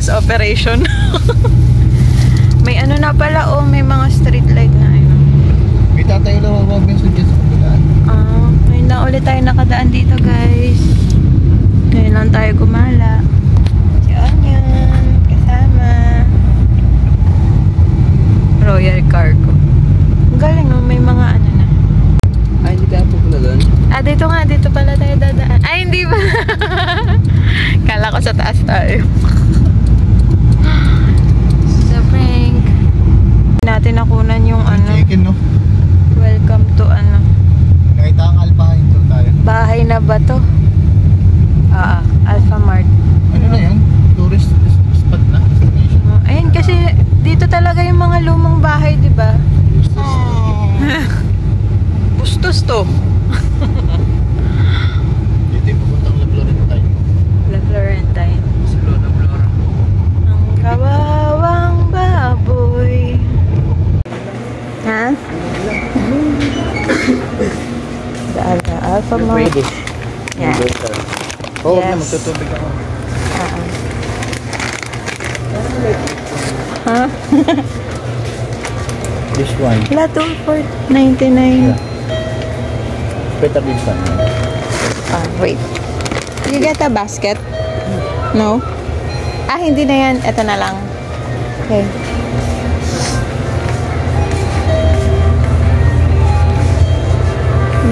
gas operation. May ano na pala, oh, may mga street light na ano. May tatayo lang ako Robinson dyan sa kabilaan. Ngayon lang ulit tayo nakadaan dito, guys. Ngayon lang tayo gumala. Si Onion, kasama. Royal Cargo. Ang galing, oh, may mga ano na. Ay, hindi tayo pupula doon. Dito nga, dito pala tayo dadaan. Ay, hindi ba? Kala ko sa taas tayo. Sa prank. Natin nakunan yung ano. Chicken, no? Welcome to ano. Nakita ang Alpahin doon tayo. Bahay na ba to? Alpha Mart. Ano na yan? Tourist spot na? Destination? Ayun, kasi dito talaga yung mga lumang bahay, di ba? Bustos to. Dito yung pupuntang La Florentine. La Florentine. La Flora. Ang kawawang baboy. Ha? The Alpha Mart. Yan. Oo, Yes. na magtutubig ako. Ha? This one. Wala to for 99. Yeah. Better this one. Wait. You get a basket? No? Hindi na yan. Ito na lang. Okay.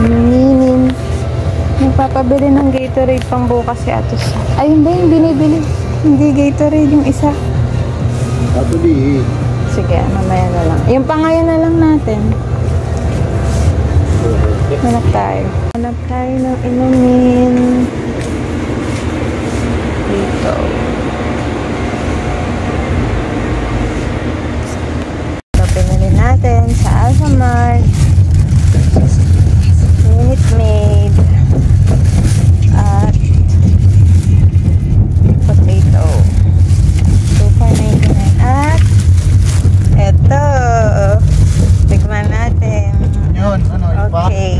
Ninin. Nagpapabili ng Gatorade pang bukas si Atos. Ay, hindi. Yung binibili. Hindi Gatorade yung isa. Actually, Sige, mamaya na lang. Yung pangayon na lang natin. Hanap tayo. Hanap tayo ng inumin. Dito. Ito, pinili natin sa Alpha Mart. Minute Maid. At potato. 2.99. At eto. Tikman natin. yun, ano, iba? Okay.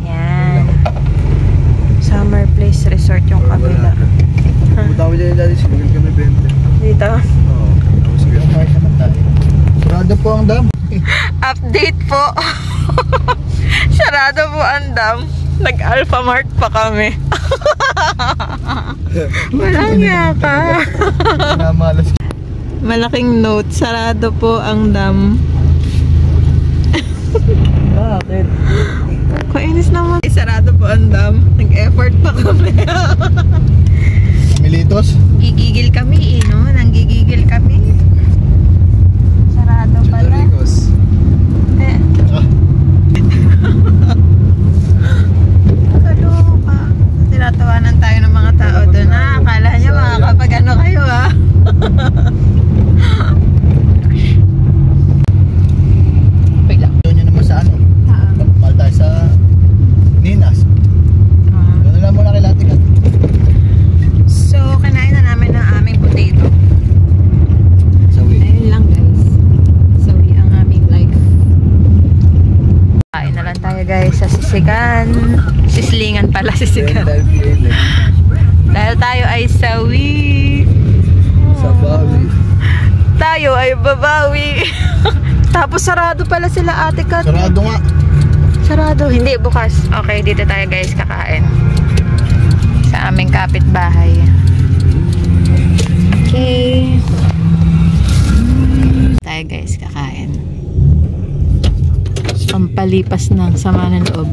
Yan. Summer Place Resort yung kabila. Dami din dati, sinigil kami 20. Dito. Oo. Tapos sige, kahit naman tayo. Sarado po ang dam. Update po. Sarado po ang dam. Nag-Alpha Mart pa kami. Walang yaka. Namalas. Malaking note. Sarado po ang dam. Bakit? Kainis naman. Sarado po ang dam. Nag-effort pa kami. Militos? Gigigil kami no? Nanggigigil kami. Sarado pala. Kaloka. Tinatawanan tayo ng mga tao doon. Akala nyo makakapag ano kayo Wait lang. Doon yun naman sa ano? Mahal tayo sa Ninas. Doon na lang muna kay Latigat. So, kinain na namin ang aming potato. Sawi. Ayun lang guys. Sawi ang aming life. Kain na lang tayo guys sa sisigan. Sislingan pala, sisigan. Dahil tayo ay sawi. Sa Bawi. Tayo ay babawi. Tapos sarado pala sila Ate Kat. Sarado nga. Sarado. Hindi, bukas. Okay, dito tayo guys kakain. Sa aming kapitbahay. Okay. Tayo guys kakain. Pampalipas ng sama ng loob.